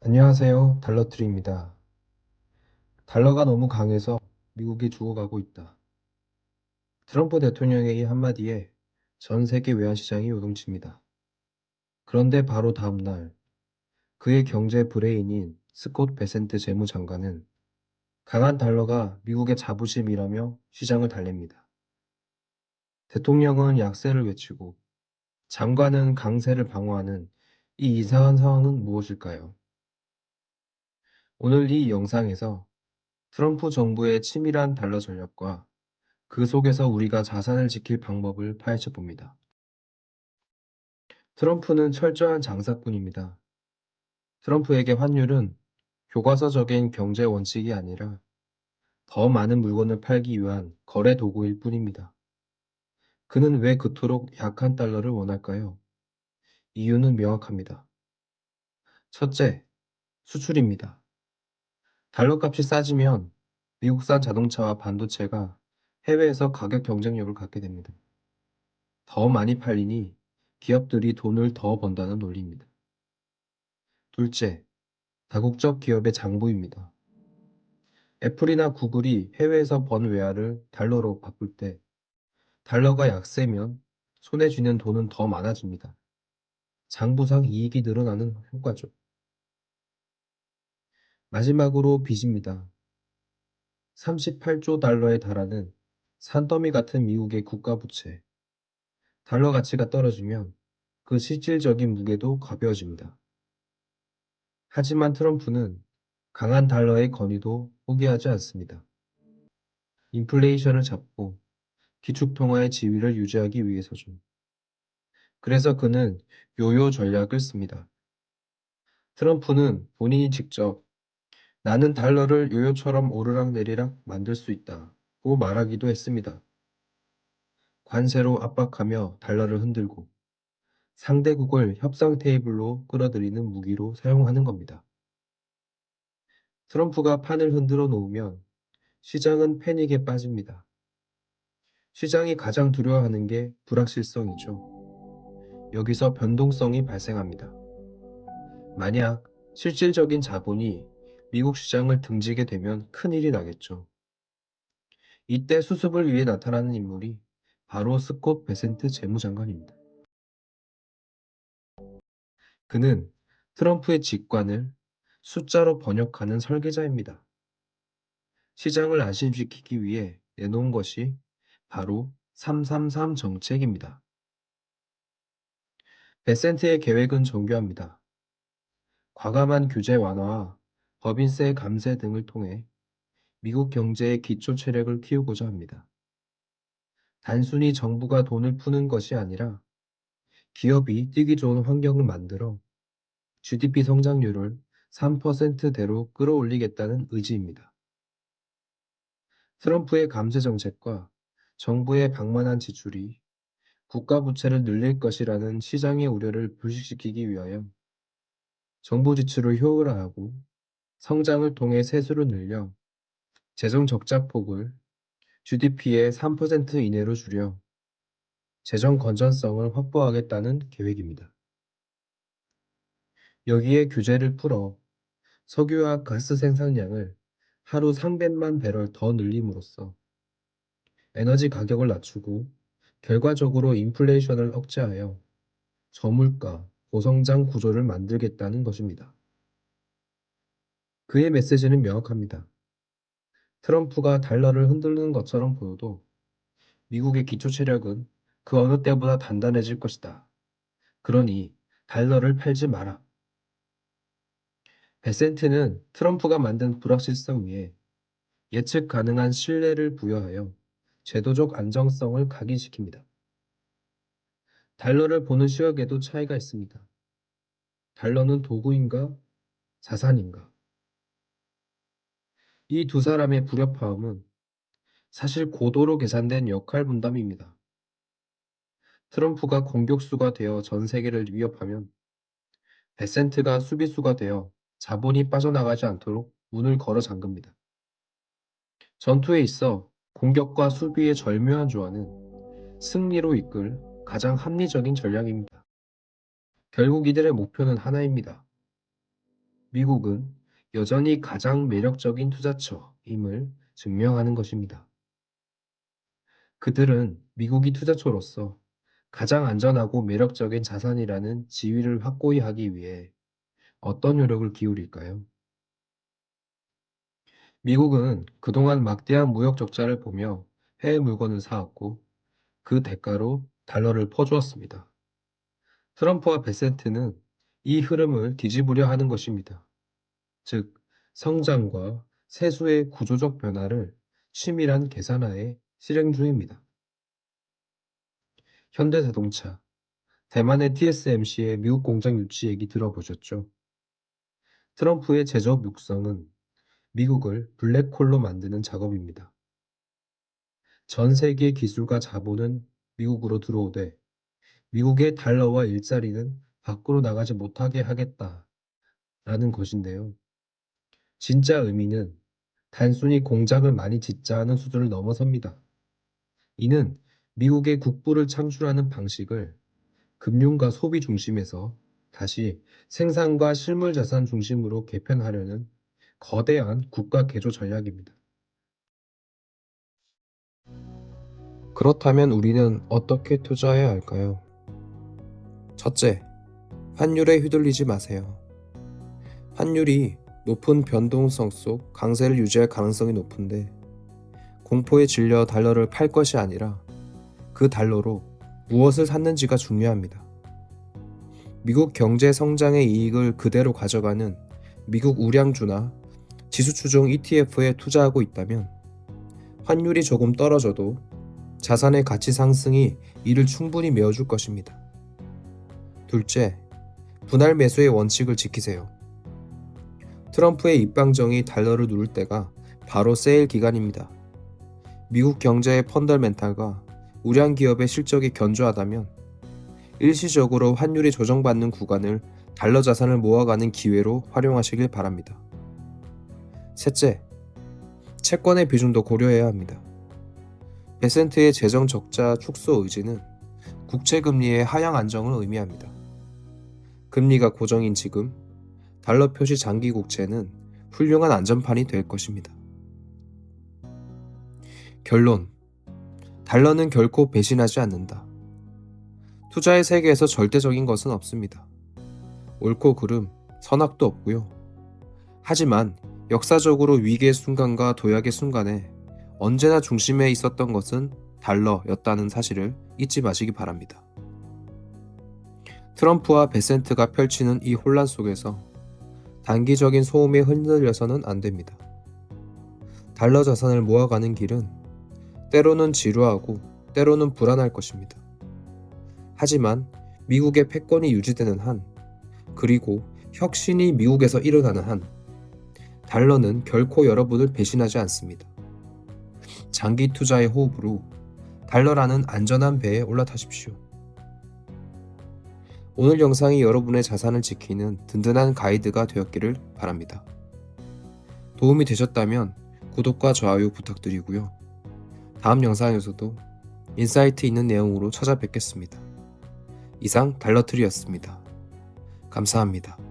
안녕하세요. 달러트리입니다. 달러가 너무 강해서 미국이 죽어가고 있다. 트럼프 대통령의 이 한마디에 전 세계 외환시장이 요동칩니다. 그런데 바로 다음 날 그의 경제 브레인인 스콧 베센트 재무장관은 강한 달러가 미국의 자부심이라며 시장을 달랩니다. 대통령은 약세를 외치고 장관은 강세를 방어하는 이 이상한 상황은 무엇일까요? 오늘 이 영상에서 트럼프 정부의 치밀한 달러 전략과 그 속에서 우리가 자산을 지킬 방법을 파헤쳐 봅니다. 트럼프는 철저한 장사꾼입니다. 트럼프에게 환율은 교과서적인 경제 원칙이 아니라 더 많은 물건을 팔기 위한 거래 도구일 뿐입니다. 그는 왜 그토록 약한 달러를 원할까요? 이유는 명확합니다. 첫째, 수출입니다. 달러 값이 싸지면 미국산 자동차와 반도체가 해외에서 가격 경쟁력을 갖게 됩니다. 더 많이 팔리니 기업들이 돈을 더 번다는 논리입니다. 둘째, 다국적 기업의 장부입니다. 애플이나 구글이 해외에서 번 외화를 달러로 바꿀 때 달러가 약세면 손에 쥐는 돈은 더 많아집니다. 장부상 이익이 늘어나는 효과죠. 마지막으로 빚입니다. 38조 달러에 달하는 산더미 같은 미국의 국가부채. 달러 가치가 떨어지면 그 실질적인 무게도 가벼워집니다. 하지만 트럼프는 강한 달러의 권위도 포기하지 않습니다. 인플레이션을 잡고 기축통화의 지위를 유지하기 위해서죠. 그래서 그는 요요 전략을 씁니다. 트럼프는 본인이 직접 나는 달러를 요요처럼 오르락내리락 만들 수 있다고 말하기도 했습니다. 관세로 압박하며 달러를 흔들고 상대국을 협상 테이블로 끌어들이는 무기로 사용하는 겁니다. 트럼프가 판을 흔들어 놓으면 시장은 패닉에 빠집니다. 시장이 가장 두려워하는 게 불확실성이죠. 여기서 변동성이 발생합니다. 만약 실질적인 자본이 미국 시장을 등지게 되면 큰일이 나겠죠. 이때 수습을 위해 나타나는 인물이 바로 스콧 베센트 재무장관입니다. 그는 트럼프의 직관을 숫자로 번역하는 설계자입니다. 시장을 안심시키기 위해 내놓은 것이 바로 333 정책입니다. 베센트의 계획은 정교합니다. 과감한 규제 완화와 법인세 감세 등을 통해 미국 경제의 기초 체력을 키우고자 합니다. 단순히 정부가 돈을 푸는 것이 아니라 기업이 뛰기 좋은 환경을 만들어 GDP 성장률을 3%대로 끌어올리겠다는 의지입니다. 트럼프의 감세 정책과 정부의 방만한 지출이 국가 부채를 늘릴 것이라는 시장의 우려를 불식시키기 위하여 정부 지출을 효율화하고 성장을 통해 세수를 늘려 재정 적자 폭을 GDP의 3% 이내로 줄여 재정 건전성을 확보하겠다는 계획입니다. 여기에 규제를 풀어 석유와 가스 생산량을 하루 300만 배럴 더 늘림으로써 에너지 가격을 낮추고 결과적으로 인플레이션을 억제하여 저물가, 고성장 구조를 만들겠다는 것입니다. 그의 메시지는 명확합니다. 트럼프가 달러를 흔들는 것처럼 보여도 미국의 기초 체력은 그 어느 때보다 단단해질 것이다. 그러니 달러를 팔지 마라. 베센트는 트럼프가 만든 불확실성 위에 예측 가능한 신뢰를 부여하여 제도적 안정성을 각인시킵니다. 달러를 보는 시각에도 차이가 있습니다. 달러는 도구인가 자산인가? 이 두 사람의 불협화음은 사실 고도로 계산된 역할 분담입니다. 트럼프가 공격수가 되어 전 세계를 위협하면 베센트가 수비수가 되어 자본이 빠져나가지 않도록 문을 걸어 잠깁니다. 전투에 있어 공격과 수비의 절묘한 조화는 승리로 이끌 가장 합리적인 전략입니다. 결국 이들의 목표는 하나입니다. 미국은 여전히 가장 매력적인 투자처임을 증명하는 것입니다. 그들은 미국이 투자처로서 가장 안전하고 매력적인 자산이라는 지위를 확고히 하기 위해 어떤 노력을 기울일까요? 미국은 그동안 막대한 무역 적자를 보며 해외 물건을 사왔고 그 대가로 달러를 퍼주었습니다. 트럼프와 베센트는 이 흐름을 뒤집으려 하는 것입니다. 즉, 성장과 세수의 구조적 변화를 치밀한 계산하에 실행 중입니다. 현대자동차, 대만의 TSMC의 미국 공장 유치 얘기 들어보셨죠? 트럼프의 제조업 육성은 미국을 블랙홀로 만드는 작업입니다. 전 세계 기술과 자본은 미국으로 들어오되 미국의 달러와 일자리는 밖으로 나가지 못하게 하겠다라는 것인데요. 진짜 의미는 단순히 공장을 많이 짓자는 수준을 넘어섭니다. 이는 미국의 국부를 창출하는 방식을 금융과 소비 중심에서 다시 생산과 실물 자산 중심으로 개편하려는 거대한 국가 개조 전략입니다. 그렇다면 우리는 어떻게 투자해야 할까요? 첫째, 환율에 휘둘리지 마세요. 환율이 높은 변동성 속 강세를 유지할 가능성이 높은데 공포에 질려 달러를 팔 것이 아니라 그 달러로 무엇을 샀는지가 중요합니다. 미국 경제 성장의 이익을 그대로 가져가는 미국 우량주나 지수추종 ETF에 투자하고 있다면 환율이 조금 떨어져도 자산의 가치 상승이 이를 충분히 메워줄 것입니다. 둘째, 분할 매수의 원칙을 지키세요. 트럼프의 입방정이 달러를 누를 때가 바로 세일 기간입니다. 미국 경제의 펀더멘탈과 우량 기업의 실적이 견조하다면 일시적으로 환율이 조정받는 구간을 달러 자산을 모아가는 기회로 활용하시길 바랍니다. 셋째, 채권의 비중도 고려해야 합니다. 베센트의 재정 적자 축소 의지는 국채금리의 하향 안정을 의미합니다. 금리가 고정인 지금 달러 표시 장기 국채는 훌륭한 안전판이 될 것입니다. 결론, 달러는 결코 배신하지 않는다. 투자의 세계에서 절대적인 것은 없습니다. 옳고 그름, 선악도 없고요. 하지만 역사적으로 위기의 순간과 도약의 순간에 언제나 중심에 있었던 것은 달러였다는 사실을 잊지 마시기 바랍니다. 트럼프와 베센트가 펼치는 이 혼란 속에서 단기적인 소음에 흔들려서는 안 됩니다. 달러 자산을 모아가는 길은 때로는 지루하고 때로는 불안할 것입니다. 하지만 미국의 패권이 유지되는 한, 그리고 혁신이 미국에서 일어나는 한, 달러는 결코 여러분을 배신하지 않습니다. 장기 투자의 호흡으로 달러라는 안전한 배에 올라타십시오. 오늘 영상이 여러분의 자산을 지키는 든든한 가이드가 되었기를 바랍니다. 도움이 되셨다면 구독과 좋아요 부탁드리고요. 다음 영상에서도 인사이트 있는 내용으로 찾아뵙겠습니다. 이상 달러트리였습니다. 감사합니다.